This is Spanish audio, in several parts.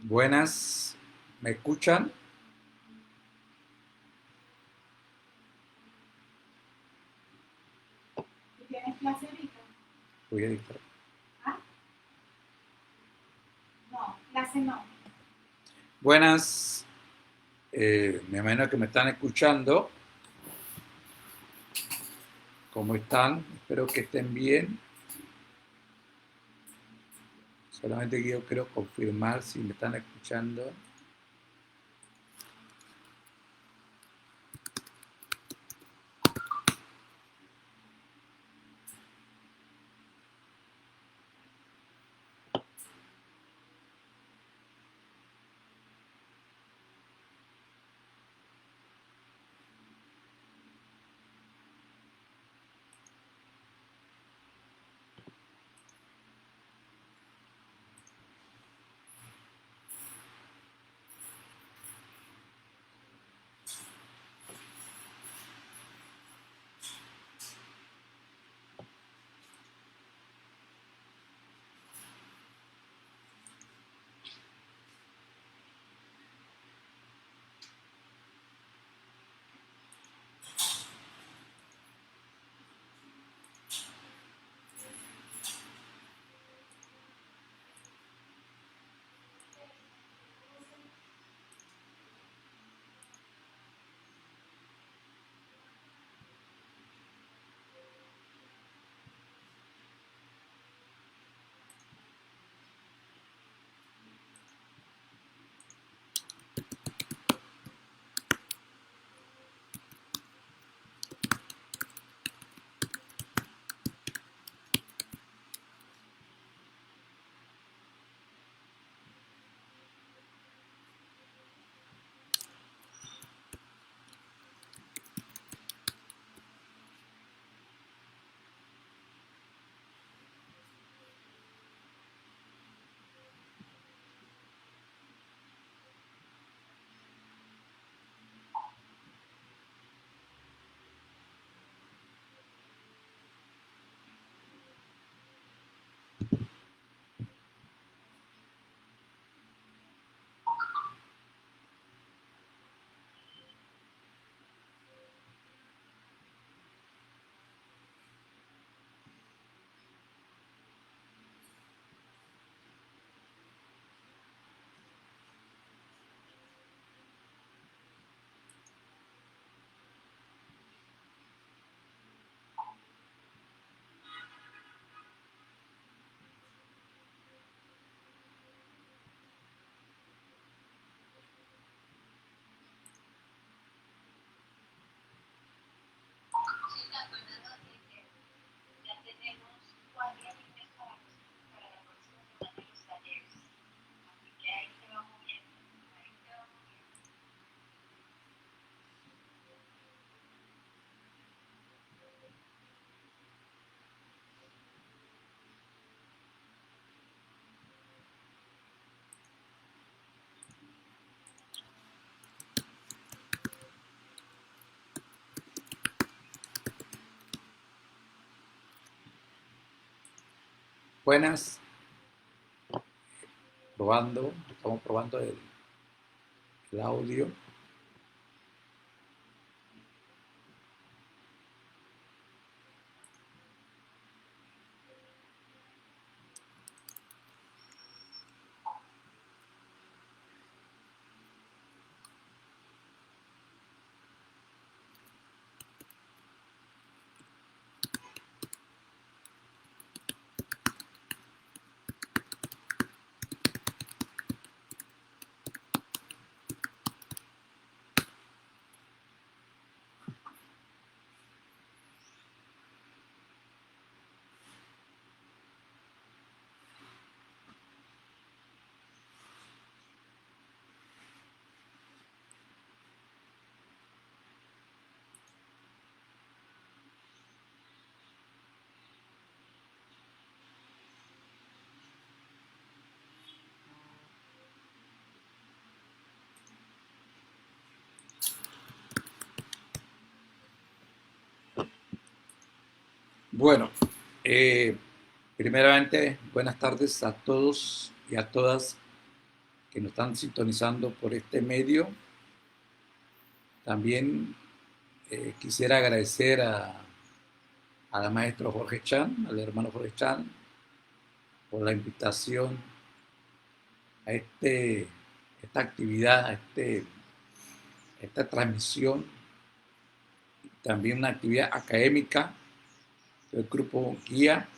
Buenas, ¿me escuchan? ¿Tú tienes clase ahorita? Voy a dictar. ¿Ah? No, clase no. Buenas, me imagino que me están escuchando. ¿Cómo están? Espero que estén bien. Solamente yo quiero confirmar si me están escuchando. Buenas, probando, estamos probando el audio. Bueno, eh, primeramente, buenas tardes a todos y a todas que nos están sintonizando por este medio. También quisiera agradecer al maestro Jorge Chan, al hermano Jorge Chan, por la invitación a esta actividad, esta transmisión, también una actividad académica del grupo Guía,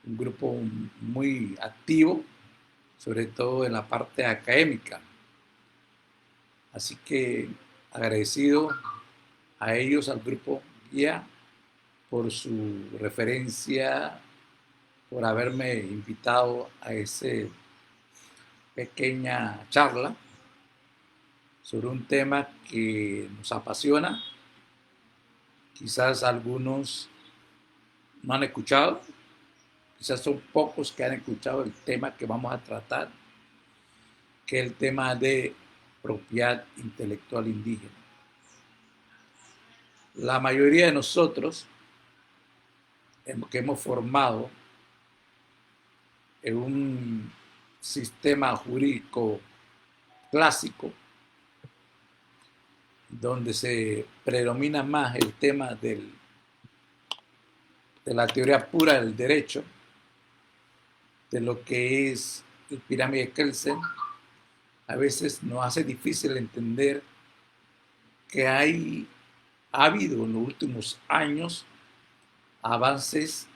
un grupo muy activo, sobre todo en la parte académica. Así que agradecido a ellos, al grupo Guía, por su referencia, por haberme invitado a esa pequeña charla sobre un tema que nos apasiona. Quizás algunos no han escuchado, quizás son pocos que han escuchado el tema que vamos a tratar, que es el tema de propiedad intelectual indígena. La mayoría de nosotros que hemos formado en un sistema jurídico clásico, donde se predomina más el tema de la teoría pura del derecho, de lo que es el pirámide de Kelsen, a veces nos hace difícil entender que ha habido en los últimos años avances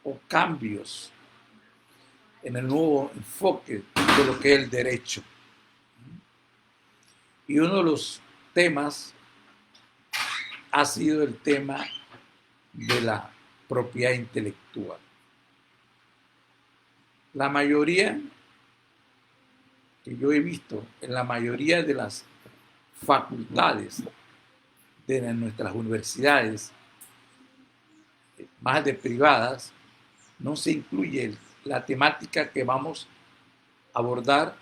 o cambios en el nuevo enfoque de lo que es el derecho. Y uno de los temas ha sido el tema de la propiedad intelectual. La mayoría que yo he visto en la mayoría de las facultades de nuestras universidades, más de privadas, no se incluye la temática que vamos a abordar,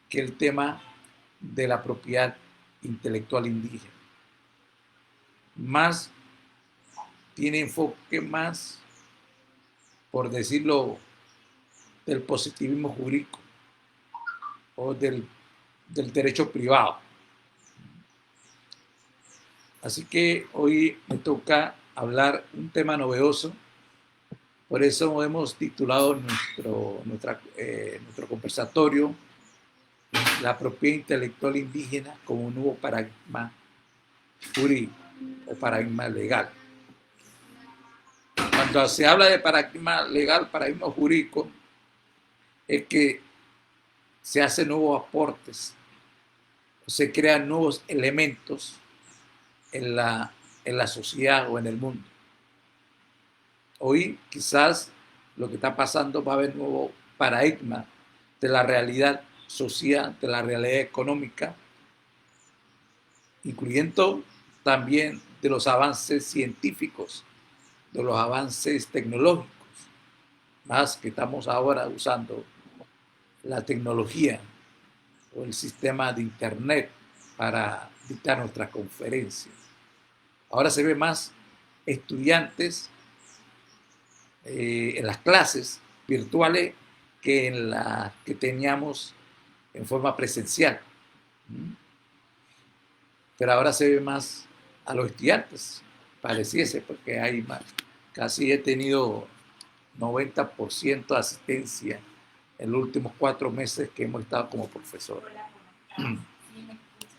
que es el tema de la propiedad intelectual indígena. Más tiene enfoque más, por decirlo, del positivismo jurídico o del derecho privado. Así que hoy me toca hablar un tema novedoso, por eso hemos titulado nuestro conversatorio La propiedad intelectual indígena como un nuevo paradigma jurídico o paradigma legal. Cuando se habla de paradigma legal, paradigma jurídico, es que se hacen nuevos aportes, se crean nuevos elementos en la sociedad o en el mundo. Hoy quizás lo que está pasando va a haber un nuevo paradigma de la realidad social, de la realidad económica, incluyendo también de los avances científicos, de los avances tecnológicos, más que estamos ahora usando la tecnología o el sistema de internet para dictar nuestras conferencias. Ahora se ve más estudiantes en las clases virtuales que en las que teníamos en forma presencial. Pero ahora se ve más a los estudiantes, pareciese, porque hay más. Casi he tenido 90% de asistencia en los últimos 4 meses que hemos estado como profesor.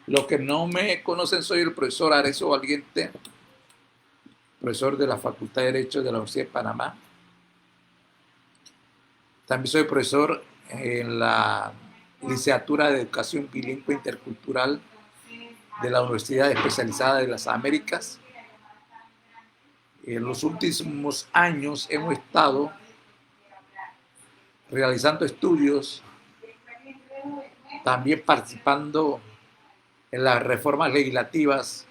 Los que no me conocen, soy el profesor Arezzo Valiente, profesor de la Facultad de Derecho de la Universidad de Panamá. También soy profesor en la Licenciatura de Educación Bilingüe Intercultural de la Universidad Especializada de las Américas. En los últimos años hemos estado realizando estudios, también participando en las reformas legislativas,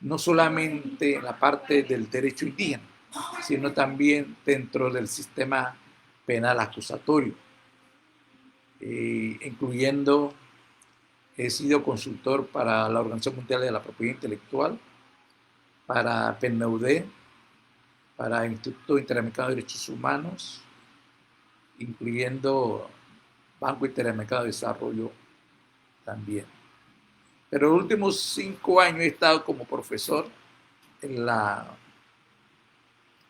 no solamente en la parte del derecho indígena, sino también dentro del sistema penal acusatorio, incluyendo, he sido consultor para la Organización Mundial de la Propiedad Intelectual, para PNUD, para el Instituto Interamericano de Derechos Humanos, incluyendo Banco Interamericano de Desarrollo también. Pero los últimos 5 años he estado como profesor en la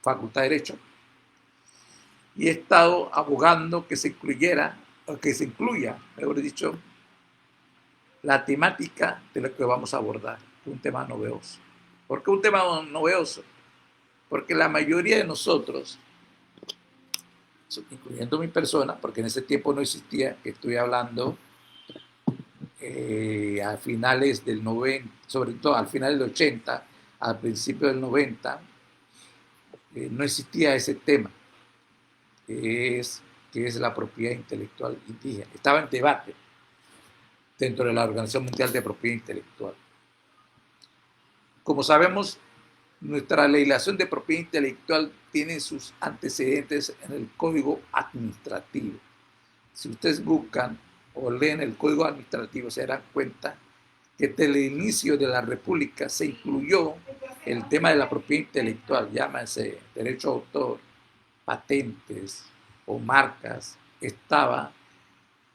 Facultad de Derecho y he estado abogando que se incluyera, o que se incluya, mejor dicho, la temática de lo que vamos a abordar, un tema novedoso. ¿Por qué un tema novedoso? Porque la mayoría de nosotros, incluyendo mi persona, porque en ese tiempo no existía, que estoy hablando a finales del 90, sobre todo al final del 80, al principio del 90, no existía ese tema, que es la propiedad intelectual indígena. Estaba en debate dentro de la Organización Mundial de Propiedad Intelectual. Como sabemos, nuestra legislación de propiedad intelectual tiene sus antecedentes en el Código Administrativo. Si ustedes buscan o leen el Código Administrativo, se darán cuenta que desde el inicio de la República se incluyó el tema de la propiedad intelectual, llámase derecho de autor, patentes o marcas, estaba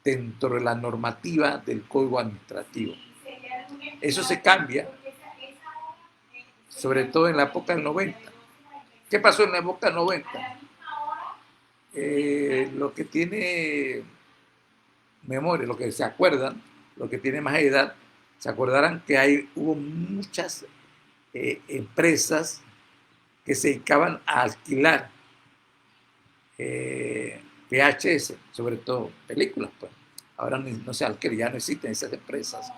dentro de la normativa del Código Administrativo. Eso se cambia, sobre todo en la época del 90. ¿Qué pasó en la época del 90? Lo que tiene memoria, lo que se acuerdan, lo que tiene más edad, se acordarán que hubo muchas empresas que se dedicaban a alquilar VHS, sobre todo películas, pues. Ahora no se alquila, ya no existen esas empresas.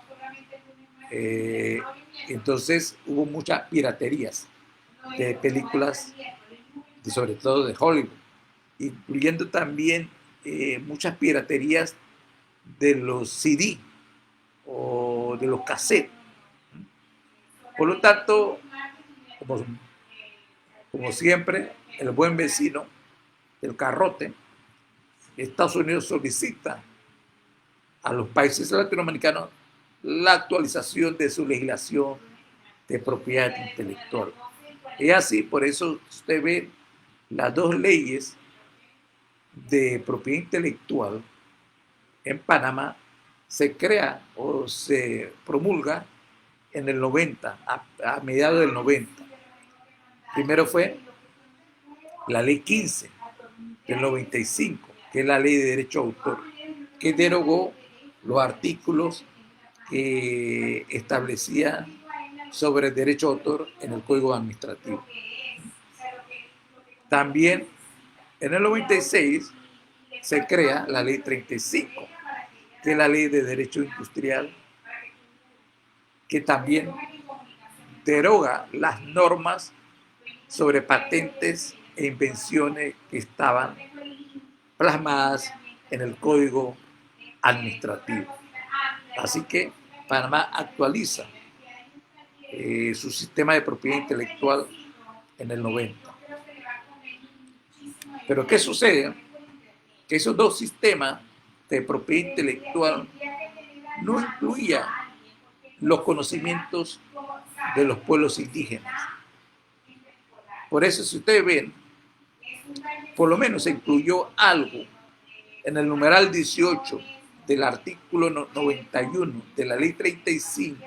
Entonces hubo muchas piraterías de películas, sobre todo de Hollywood, incluyendo también muchas piraterías de los CD o de los cassettes. Por lo tanto, como siempre, el buen vecino, el garrote, Estados Unidos solicita a los países latinoamericanos la actualización de su legislación de propiedad intelectual. Es así, por eso usted ve las dos leyes de propiedad intelectual en Panamá se crea o se promulga en el 90, a mediados del 90. Primero fue la ley 15 del 95, que es la ley de derecho de autor, que derogó los artículos que establecía sobre el derecho de autor en el Código Administrativo. También en el 96 se crea la ley 35, que es la ley de derecho industrial, que también deroga las normas sobre patentes e invenciones que estaban plasmadas en el Código Administrativo. Así que Panamá actualiza su sistema de propiedad intelectual en el 90. Pero ¿qué sucede? Que esos dos sistemas de propiedad intelectual no incluían los conocimientos de los pueblos indígenas. Por eso, si ustedes ven, por lo menos se incluyó algo en el numeral 18 del artículo 91 de la ley 35,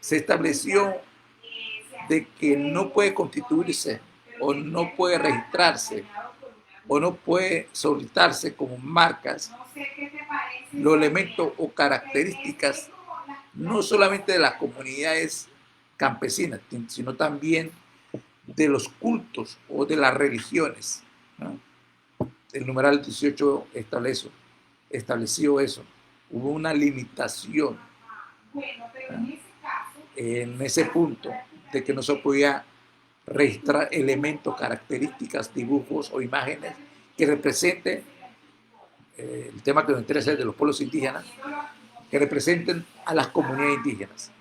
se estableció de que no puede constituirse o no puede registrarse o no puede solicitarse como marcas los elementos o características no solamente de las comunidades campesinas, sino también de los cultos o de las religiones, ¿no? El numeral 18 estableció eso. Hubo una limitación, ¿no?, en ese punto de que no se podía registrar elementos, características, dibujos o imágenes que representen el tema que nos interesa es de los pueblos indígenas, que representen a las comunidades indígenas.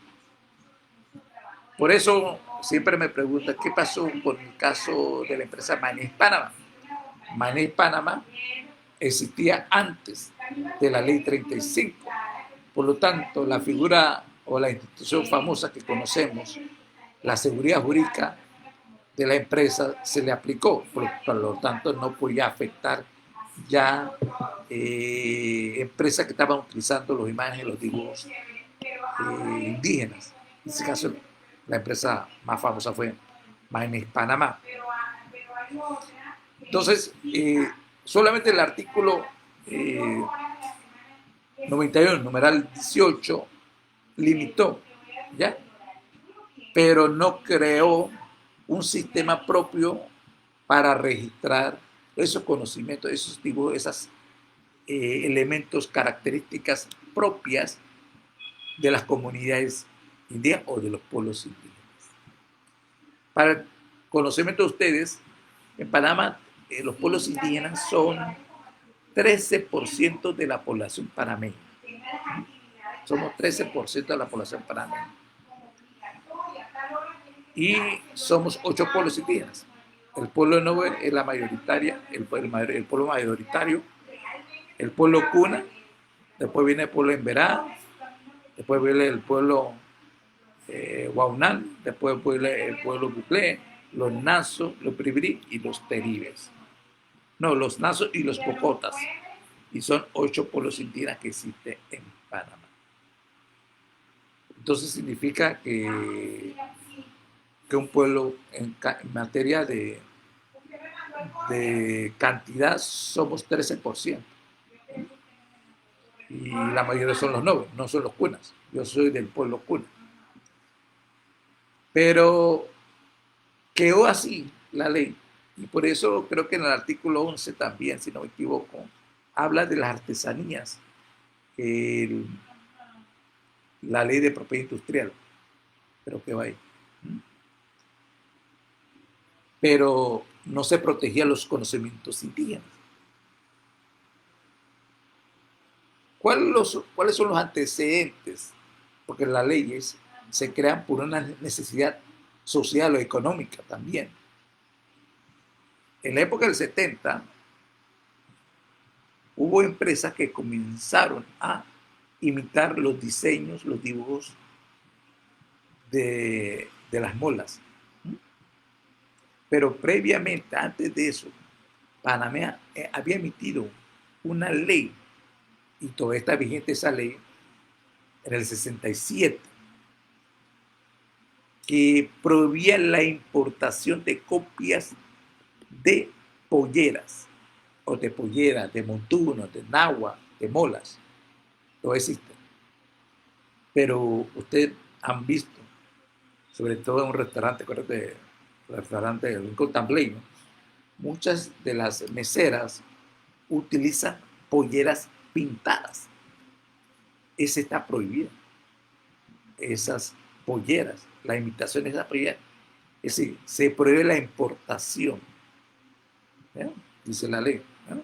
Por eso siempre me preguntan qué pasó con el caso de la empresa Manés Panamá. Manés Panamá existía antes de la ley 35. Por lo tanto, la figura o la institución famosa que conocemos, la seguridad jurídica de la empresa, se le aplicó. Por lo tanto, no podía afectar ya empresas que estaban utilizando las imágenes, los dibujos indígenas. En este caso, la empresa más famosa fue Maines Panamá. Entonces, solamente el artículo 91, numeral 18, limitó, ¿ya? Pero no creó un sistema propio para registrar esos conocimientos, esos dibujos, esos elementos, características propias de las comunidades indígenas o de los pueblos indígenas. Para el conocimiento de ustedes, en Panamá los pueblos indígenas son 13% de la población panameña. Somos 13% de la población panameña. Y somos 8 pueblos indígenas. El pueblo de Nove es la mayoritaria, el pueblo mayoritario, el pueblo Cuna, después viene el pueblo Emberá, después viene el pueblo Guaunal, después viene el pueblo Buclé, los Nazos, los Pribri y los Teribes. No, los Nazos y los Pocotas. Y son 8 pueblos indígenas que existen en Panamá. Entonces significa que un pueblo en materia de cantidad somos 13%. Y la mayoría son los nobles, no son los cunas. Yo soy del pueblo cuna. Pero quedó así la ley. Y por eso creo que en el artículo 11 también, si no me equivoco, habla de las artesanías. La ley de propiedad industrial. Pero quedó ahí. Pero no se protegían los conocimientos indígenas. ¿Cuáles son los antecedentes? Porque las leyes se crean por una necesidad social o económica también. En la época del 70, hubo empresas que comenzaron a imitar los diseños, los dibujos de las molas. Pero previamente, antes de eso, Panamá había emitido una ley, y todavía está vigente esa ley, en el 67, que prohibía la importación de copias de polleras, o de polleras, de montunos, de nahua, de molas. Todo existe. Pero ustedes han visto, sobre todo en un restaurante, acuérdate, el restaurante del Rincón Tambleño, muchas de las meseras utilizan polleras pintadas. Esa está prohibida. Esas polleras, la imitación de esas polleras. Es decir, se prohíbe la importación. ¿Eh? Dice la ley. ¿Eh?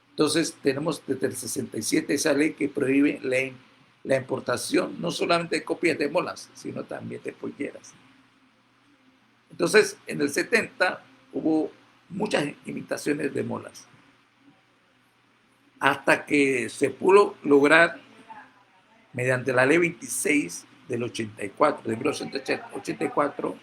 Entonces, tenemos desde el 67 esa ley que prohíbe la importación no solamente de copias de molas, sino también de polleras. Entonces, en el 70 hubo muchas imitaciones de molas, hasta que se pudo lograr, mediante la ley 26 del 84, de 1984,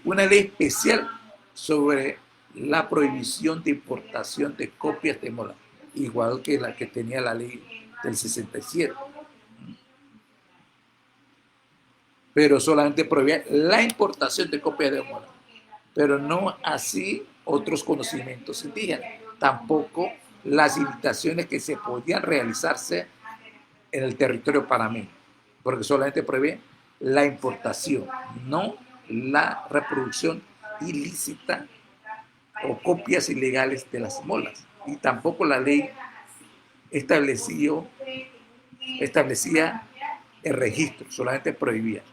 una ley especial sobre la prohibición de importación de copias de molas, igual que la que tenía la ley del 67. Pero solamente prohibía la importación de copias de molas, pero no así otros conocimientos indígenas, tampoco las imitaciones que se podían realizarse en el territorio panameño, porque solamente prohíbe la importación, no la reproducción ilícita o copias ilegales de las molas. Y tampoco la ley establecía el registro, solamente prohibía.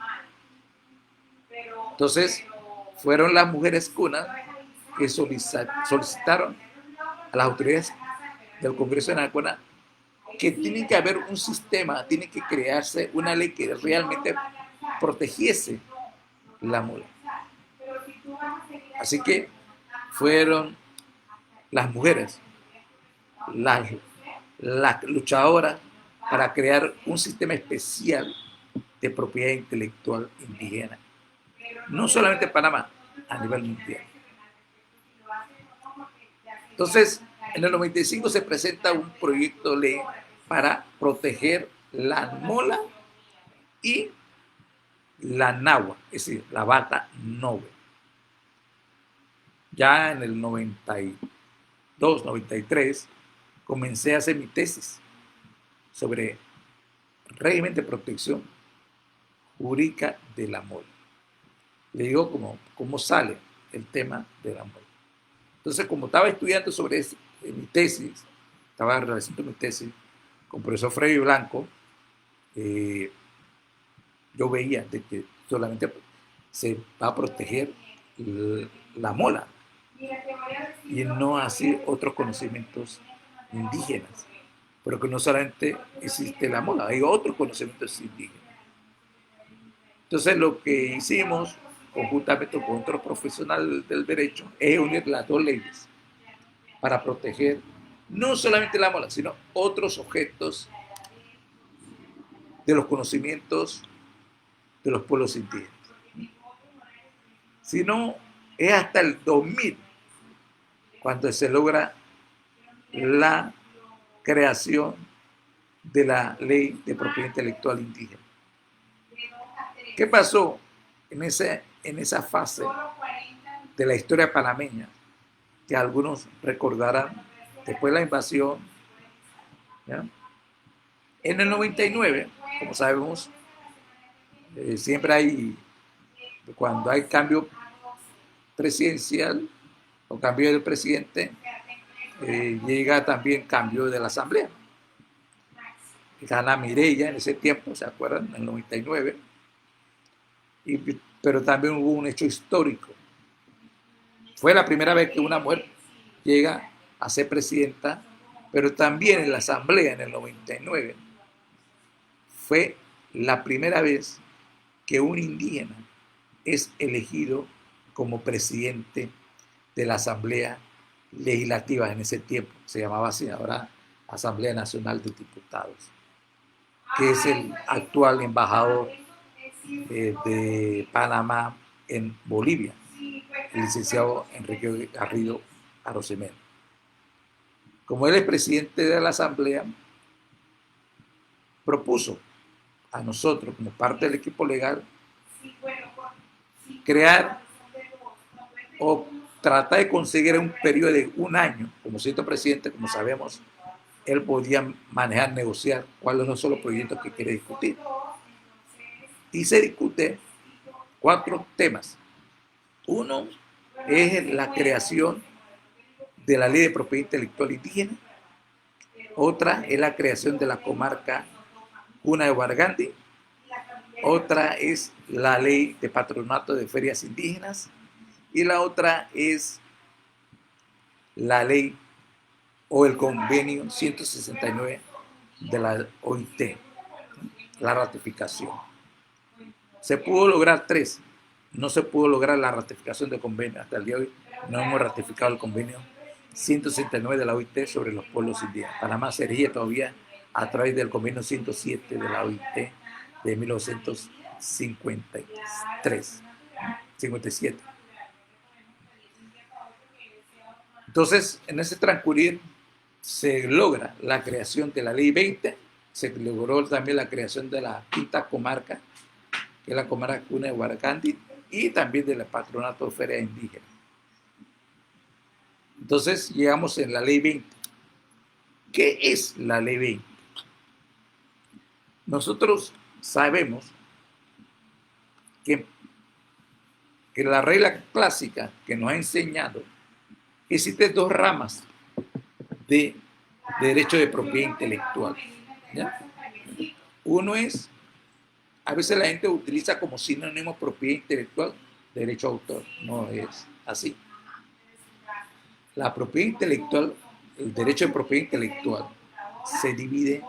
Entonces, fueron las mujeres cunas que solicitaron a las autoridades del Congreso de Anacuana que tiene que haber un sistema, tiene que crearse una ley que realmente protegiese la mola. Así que fueron las mujeres, las luchadoras, para crear un sistema especial de propiedad intelectual indígena. No solamente en Panamá, a nivel mundial. Entonces, en el 95 se presenta un proyecto de ley para proteger la mola y la nagua, es decir, la vaca noble. Ya en el 92, 93, comencé a hacer mi tesis sobre régimen de protección jurídica de la mola. Le digo cómo sale el tema de la mola. Entonces, como estaba estudiando sobre eso, en mi tesis, estaba realizando mi tesis con el profesor Freddy Blanco, yo veía de que solamente se va a proteger la mola y no así otros conocimientos indígenas. Pero que no solamente existe la mola, hay otros conocimientos indígenas. Entonces lo que hicimos conjuntamente con otros profesionales del derecho es unir las dos leyes para proteger no solamente la mola, sino otros objetos de los conocimientos de los pueblos indígenas. Si no, es hasta el 2000 cuando se logra la creación de la ley de propiedad intelectual indígena. ¿Qué pasó en esa fase de la historia panameña que algunos recordarán después de la invasión? ¿Ya? En el 99, como sabemos, siempre hay, cuando hay cambio presidencial o cambio del presidente, llega también cambio de la asamblea. Gana Mireya en ese tiempo, ¿se acuerdan? En el 99. Pero también hubo un hecho histórico. Fue la primera vez que una mujer llega a ser presidenta, pero también en la asamblea en el 99 fue la primera vez que un indígena es elegido como presidente de la Asamblea Legislativa en ese tiempo. Se llamaba así, ahora Asamblea Nacional de Diputados, que es el actual embajador de Panamá en Bolivia, el licenciado Enrique Garrido Arosemena. Como él es presidente de la Asamblea, propuso a nosotros, como parte del equipo legal, crear o tratar de conseguir un periodo de un año. Como siendo presidente, como sabemos, él podía manejar, negociar cuáles no son los proyectos que quiere discutir. Y se discute 4 temas. Uno es la creación de la ley de propiedad intelectual indígena. Otra es la creación de la comarca Cuna de Huargandi. Otra es la ley de patronato de ferias indígenas. Y la otra es la ley o el convenio 169 de la OIT, la ratificación. Se pudo lograr 3. No se pudo lograr la ratificación del convenio. Hasta el día de hoy no hemos ratificado el convenio 169 de la OIT sobre los pueblos indígenas. Panamá se erige todavía a través del convenio 107 de la OIT de 1957. Entonces, en ese transcurrir se logra la creación de la Ley 20, se logró también la creación de la quinta comarca, que es la comarca Cuna de Huargandi, y también del patronato de feria indígena. Entonces, llegamos en la Ley 20. ¿Qué es la Ley 20? Nosotros sabemos que la regla clásica que nos ha enseñado, existen 2 ramas de derecho de propiedad intelectual. ¿Ya? Uno es, a veces la gente utiliza como sinónimo propiedad intelectual, derecho a autor. No es así. La propiedad intelectual, el derecho de propiedad intelectual, se divide,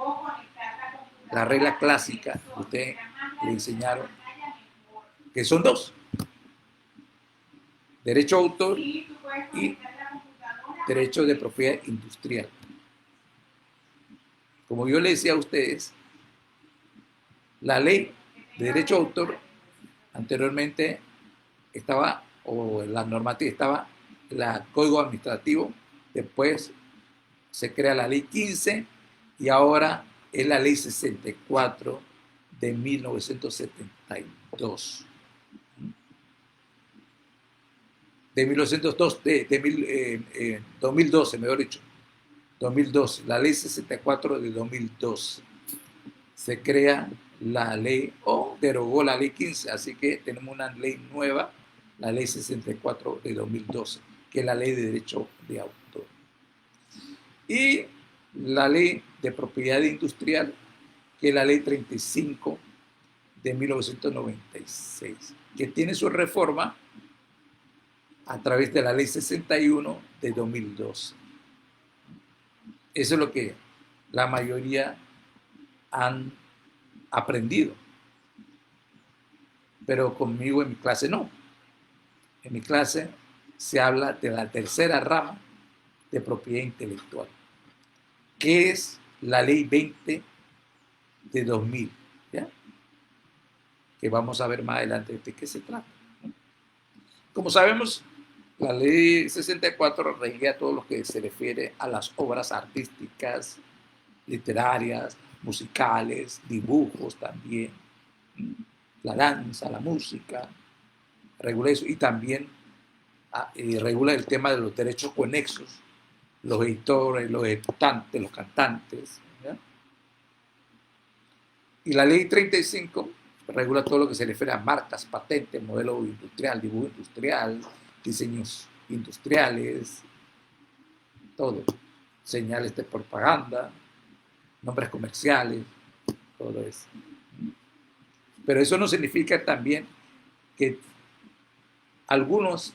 la regla clásica que ustedes le enseñaron, que son 2. Derecho a autor y derecho de propiedad industrial. Como yo le decía a ustedes, la ley de derecho a autor anteriormente estaba, o la normativa estaba, el Código Administrativo después se crea la ley 15 y ahora es la ley 64 de 1972. De 1902, 2012, mejor dicho. 2012, la ley 64 de 2012. Se crea la ley, o derogó la ley 15, así que tenemos una ley nueva, la ley 64 de 2012, que es la ley de derecho de autor. Y la ley de propiedad industrial, que es la ley 35 de 1996, que tiene su reforma a través de la ley 61 de 2012. Eso es lo que la mayoría han aprendido. Pero conmigo en mi clase no. En mi clase se habla de la tercera rama de propiedad intelectual, que es la ley 20 de 2000, ¿ya? Que vamos a ver más adelante de qué se trata. Como sabemos, la ley 64 regula todo lo que se refiere a las obras artísticas, literarias, musicales, dibujos también, la danza, la música, regula eso y también regula el tema de los derechos conexos, los editores, los ejecutantes, los cantantes, ¿ya? Y la ley 35 regula todo lo que se refiere a marcas, patentes, modelo industrial, dibujo industrial, diseños industriales, todo, señales de propaganda, nombres comerciales, todo eso. Pero eso no significa también que algunas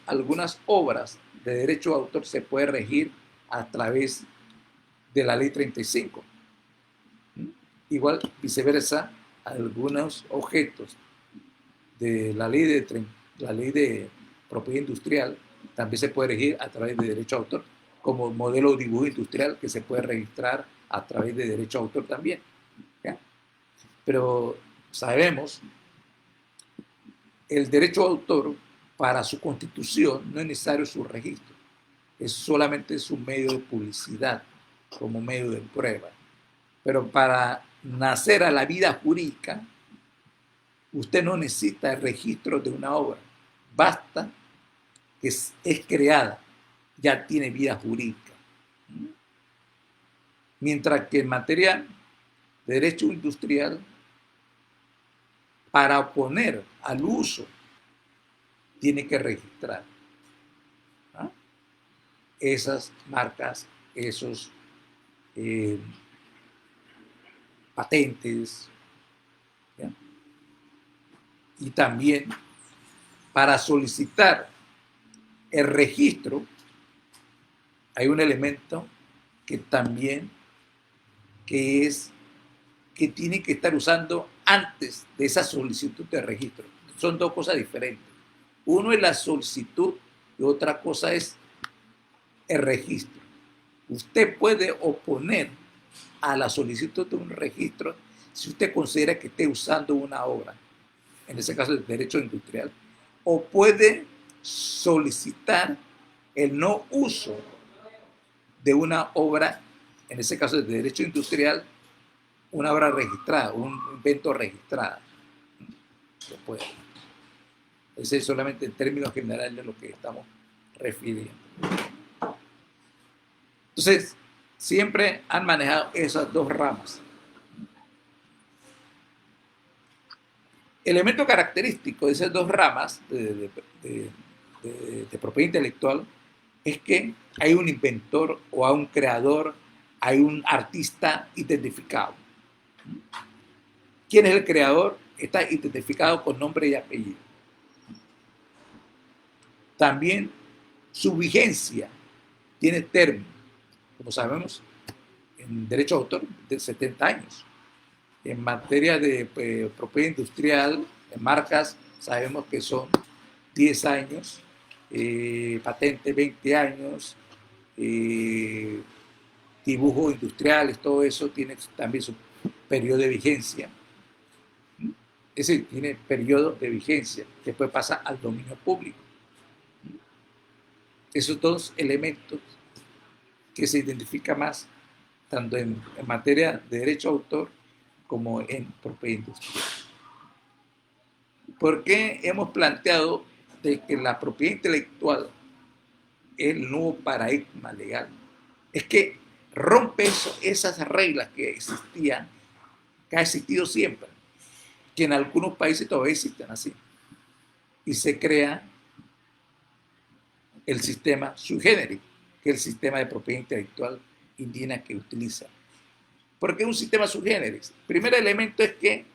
obras de derecho de autor se puede regir a través de la ley 35. Igual, viceversa, algunos objetos de la ley de propiedad industrial también se puede regir a través de derecho de autor, como modelo de dibujo industrial que se puede registrar a través de derecho de autor también, ¿ya? Pero sabemos, el derecho de autor para su constitución no es necesario su registro, es solamente su medio de publicidad como medio de prueba. Pero para nacer a la vida jurídica, usted no necesita el registro de una obra, basta que es creada, ya tiene vida jurídica. Mientras que en materia de derecho industrial, para oponer al uso, tiene que registrar, ¿no?, esas marcas, esos patentes, ¿ya? Y también para solicitar el registro hay un elemento que también que tiene que estar usando antes de esa solicitud de registro. Son dos cosas diferentes. Uno es la solicitud y otra cosa es el registro. Usted puede oponer a la solicitud de un registro si usted considera que esté usando una obra, en ese caso el derecho industrial, o puede solicitar el no uso de una obra, en ese caso el derecho industrial, una obra registrada, un invento registrado. Se puede. Ese es solamente en términos generales de lo que estamos refiriendo. Entonces, siempre han manejado esas dos ramas. Elemento característico de esas dos ramas de propiedad intelectual es que hay un inventor o hay un creador, hay un artista identificado. ¿Quién es el creador? Está identificado con nombre y apellido. También su vigencia tiene término, como sabemos, en derecho de autor de 70 años. En materia de propiedad industrial, en marcas, sabemos que son 10 años, patente 20 años, dibujos industriales, todo eso tiene también su periodo de vigencia. Es decir, tiene periodo de vigencia, después pasa al dominio público. Esos dos elementos que se identifica más tanto en materia de derecho de autor como en propiedad industrial. ¿Por qué hemos planteado de que la propiedad intelectual es el nuevo paradigma legal? Es que rompe esas reglas que existían, que ha existido siempre, que en algunos países todavía existen así, y se crea el sistema sui generis, que es el sistema de propiedad intelectual indígena que utiliza. ¿Por qué un sistema sui generis? El primer elemento es que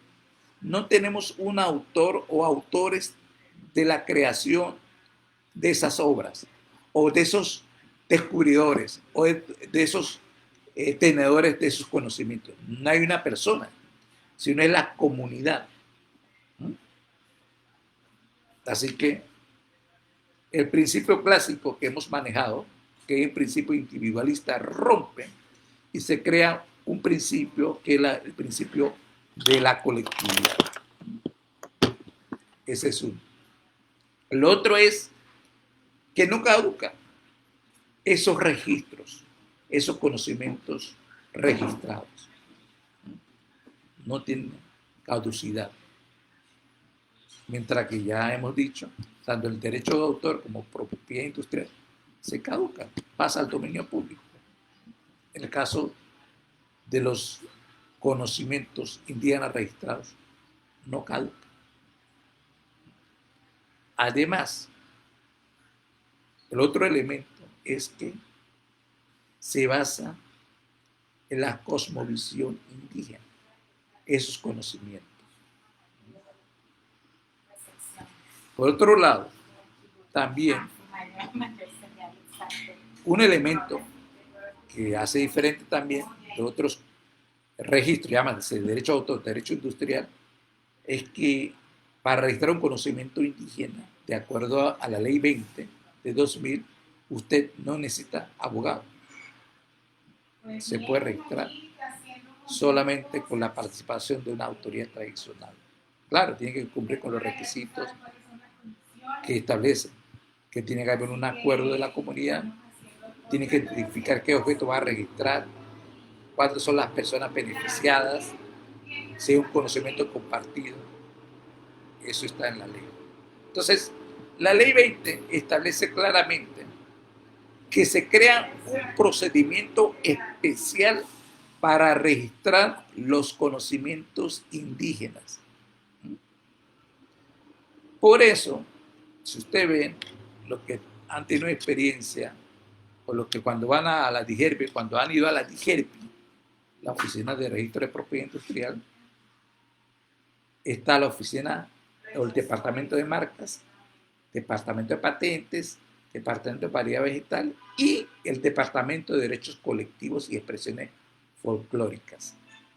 no tenemos un autor o autores de la creación de esas obras, o de esos descubridores, o de esos tenedores de esos conocimientos. No hay una persona, sino es la comunidad. Así que el principio clásico que hemos manejado, que es el principio individualista, rompe y se crea un principio que es el principio de la colectividad. Ese es uno. El otro es que no caduca esos registros, esos conocimientos registrados. No tienen caducidad. Mientras que ya hemos dicho, tanto el derecho de autor como propiedad industrial se caduca, pasa al dominio público. En el caso de los conocimientos indígenas registrados, no caduca. Además, el otro elemento es que se basa en la cosmovisión indígena, esos conocimientos. Por otro lado, también un elemento que hace diferente también de otros registros, llámase derecho de autor, derecho industrial, es que para registrar un conocimiento indígena, de acuerdo a la ley 20 de 2000, usted no necesita abogado. Se puede registrar solamente con la participación de una autoridad tradicional. Claro, tiene que cumplir con los requisitos que establecen, que tiene que haber un acuerdo de la comunidad, tiene que identificar qué objeto va a registrar, cuáles son las personas beneficiadas, si es un conocimiento compartido. Eso está en la ley. Entonces, la ley 20 establece claramente que se crea un procedimiento especial para registrar los conocimientos indígenas. Por eso, si usted ve los que han tenido experiencia, o los que cuando van a la DIGERPI, cuando han ido a la DIGERPI, la Oficina de Registro de Propiedad Industrial, está la oficina o el departamento de marcas, departamento de patentes, departamento de variedad vegetal y el departamento de derechos colectivos y expresiones folclóricas.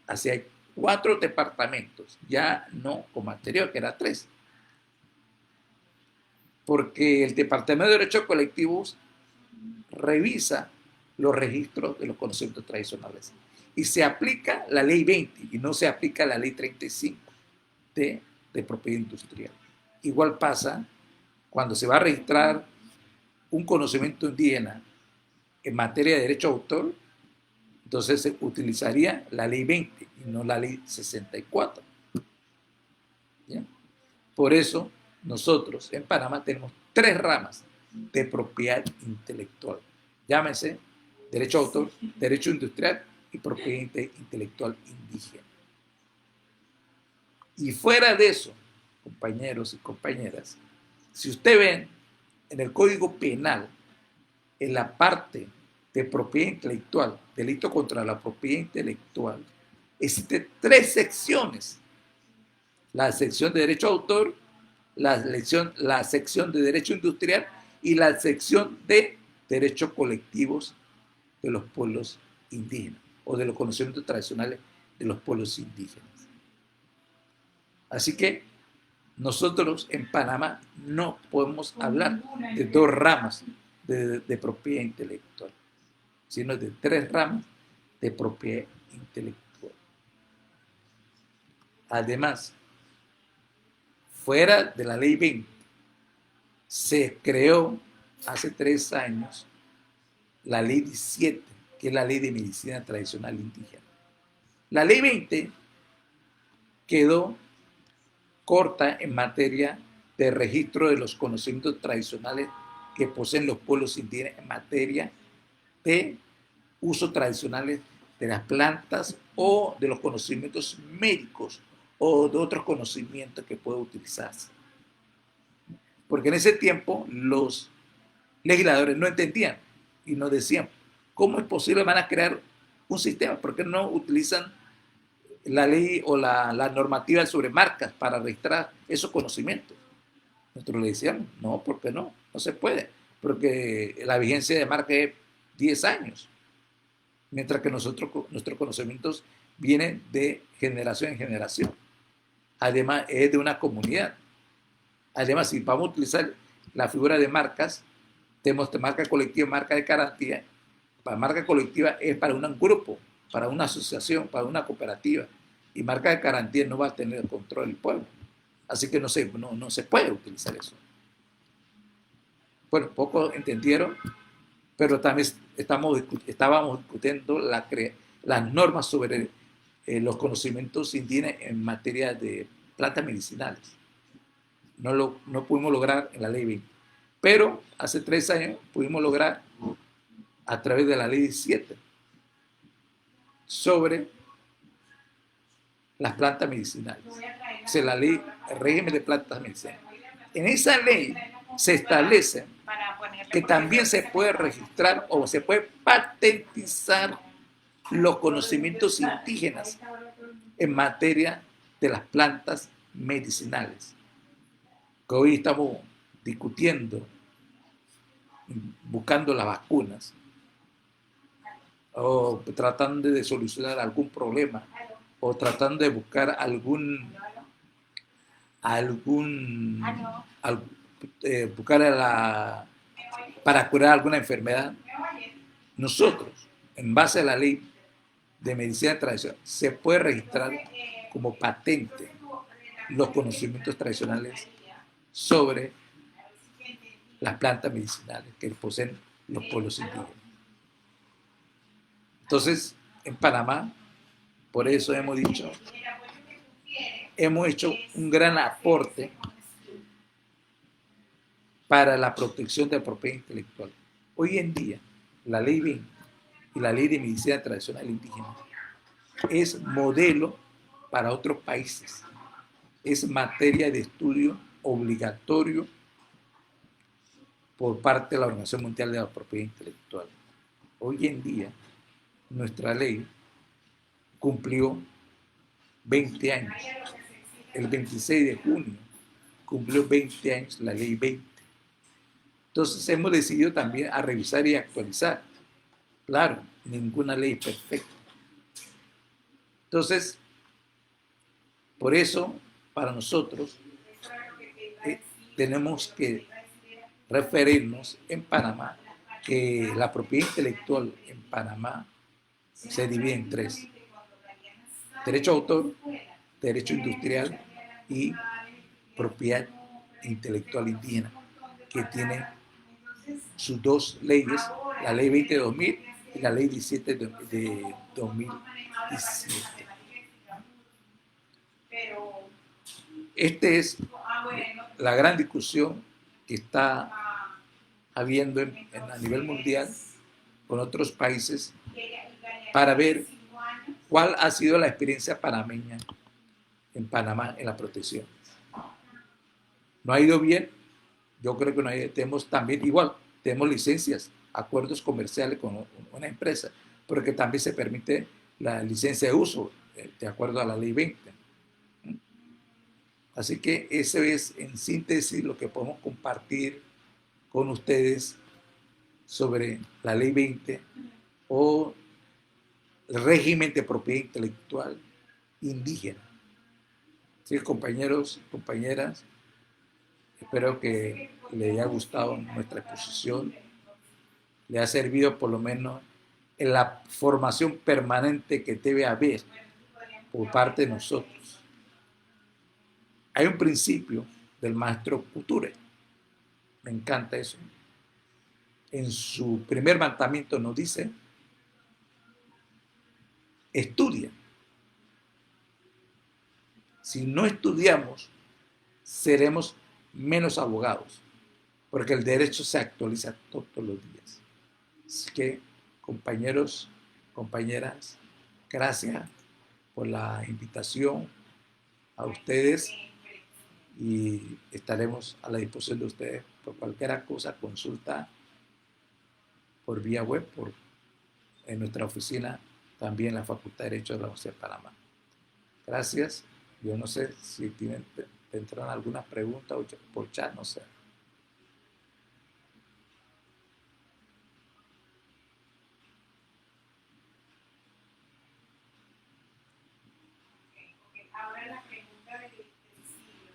Así hay 4 departamentos, ya no como anterior, que era 3. Porque el departamento de derechos colectivos revisa los registros de los conocimientos tradicionales y se aplica la ley 20 y no se aplica la ley 35 de propiedad industrial. Igual pasa cuando se va a registrar un conocimiento indígena en materia de derecho de autor, entonces se utilizaría la ley 20 y no la ley 64. ¿Bien? Por eso nosotros en Panamá tenemos 3 ramas de propiedad intelectual. Llámese derecho de autor, derecho industrial y propiedad intelectual indígena. Y fuera de eso, compañeros y compañeras, si usted ven en el Código Penal, en la parte de propiedad intelectual, delito contra la propiedad intelectual, existen 3 secciones. La sección de derecho de autor, la sección de derecho industrial y la sección de derechos colectivos de los pueblos indígenas o de los conocimientos tradicionales de los pueblos indígenas. Así que nosotros en Panamá no podemos hablar de 2 ramas de propiedad intelectual, sino de 3 ramas de propiedad intelectual. Además, fuera de la ley 20, se creó hace 3 años la ley 17, que es la ley de medicina tradicional indígena. La ley 20 quedó corta en materia de registro de los conocimientos tradicionales que poseen los pueblos indígenas en materia de usos tradicionales de las plantas o de los conocimientos médicos o de otros conocimientos que pueden utilizarse. Porque en ese tiempo los legisladores no entendían y nos decían, ¿cómo es posible van a crear un sistema? ¿Por qué no utilizan la ley o la normativa sobre marcas para registrar esos conocimientos? Nosotros le decíamos, no, ¿por qué no? No se puede, porque la vigencia de marca es 10 años, mientras que nuestros conocimientos vienen de generación en generación. Además, es de una comunidad. Además, si vamos a utilizar la figura de marcas, tenemos marca colectiva, marca de garantía. Para marca colectiva es para un grupo, para una asociación, para una cooperativa. Y marca de garantía no va a tener el control del pueblo. Así que no se puede utilizar eso. Bueno, poco entendieron, pero también estábamos discutiendo las normas sobre los conocimientos indígenas en materia de plantas medicinales. No pudimos lograr en la ley 20. Pero hace 3 años pudimos lograr a través de la ley 17 sobre las plantas medicinales. O sea, la ley, el régimen de plantas medicinales. En esa ley se establece que también se puede registrar o se puede patentizar los conocimientos indígenas en materia de las plantas medicinales. Que hoy estamos discutiendo, buscando las vacunas o tratando de solucionar algún problema o tratando de buscar para curar alguna enfermedad. Nosotros, en base a la ley de medicina tradicional, se puede registrar como patente los conocimientos tradicionales sobre las plantas medicinales que poseen los pueblos indígenas. Entonces, en Panamá, por eso hemos dicho, hemos hecho un gran aporte para la protección de la propiedad intelectual. Hoy en día, la ley 20 y la ley de medicina tradicional indígena es modelo para otros países. Es materia de estudio obligatorio por parte de la Organización Mundial de la Propiedad Intelectual. Hoy en día, nuestra ley cumplió 20 años. El 26 de junio cumplió 20 años la ley 20. Entonces hemos decidido también a revisar y actualizar. Claro, ninguna ley es perfecta. Entonces, por eso, para nosotros, tenemos que referirnos en Panamá que la propiedad intelectual en Panamá se divide en 3. Derecho a autor, derecho industrial y propiedad intelectual indígena, que tiene sus 2 leyes, la ley 20 de 2000 y la ley 17 de 2017. Esta es la gran discusión que está habiendo a nivel mundial con otros países para ver cuál ha sido la experiencia panameña en Panamá en la protección. ¿No ha ido bien? Yo creo que no hay, tenemos también igual, tenemos licencias, acuerdos comerciales con una empresa, porque también se permite la licencia de uso, de acuerdo a la ley 20. Así que eso es en síntesis lo que podemos compartir con ustedes sobre la ley 20 o el régimen de propiedad intelectual indígena. Sí, compañeros, compañeras, espero que les haya gustado nuestra exposición, le ha servido por lo menos en la formación permanente que debe haber por parte de nosotros. Hay un principio del maestro Couture, me encanta eso, en su primer mandamiento nos dice, estudia. Si no estudiamos, seremos menos abogados, porque el derecho se actualiza todos los días. Así que, compañeros, compañeras, gracias por la invitación a ustedes y estaremos a la disposición de ustedes por cualquier cosa, consulta por vía web, en nuestra oficina, también la Facultad de Derecho de la Universidad de Panamá. Gracias. Yo no sé si tendrán alguna pregunta o por chat, no sé. Ahora la pregunta del siglo.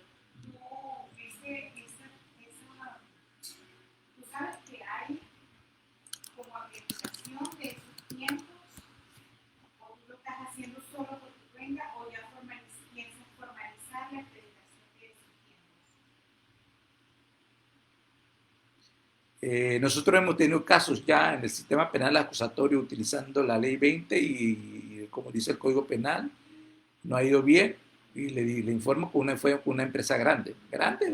No, tú sabes que hay como aplicación de esos tiempos, o tú lo estás haciendo solo por tu cuenta, o ya piensas formalizar la acreditación de esos tiempos. Nosotros hemos tenido casos ya en el sistema penal acusatorio utilizando la ley 20 y como dice el Código Penal, no ha ido bien y le informo que fue una empresa grande, grande,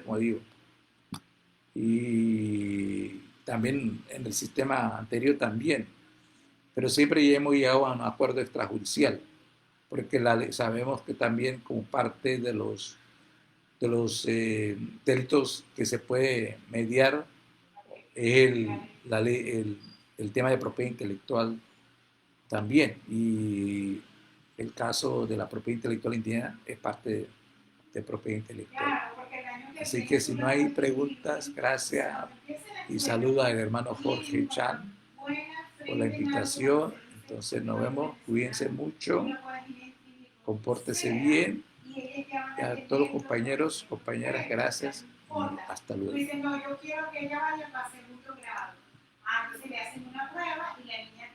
como digo. Y también en el sistema anterior también, pero siempre hemos llegado a un acuerdo extrajudicial, porque sabemos que también como parte de los delitos que se puede mediar es el tema de propiedad intelectual también. Y el caso de la propiedad intelectual indígena es parte de propiedad intelectual. Claro, porque el año que Así que si no hay preguntas, gracias y saludo al hermano Jorge Chan por la invitación. Entonces nos vemos, cuídense mucho, compórtese bien. Y a todos los compañeros, compañeras, gracias y hasta luego. Dicen, no, yo quiero que ella vaya para segundo grado. Entonces le hacen una prueba y la niña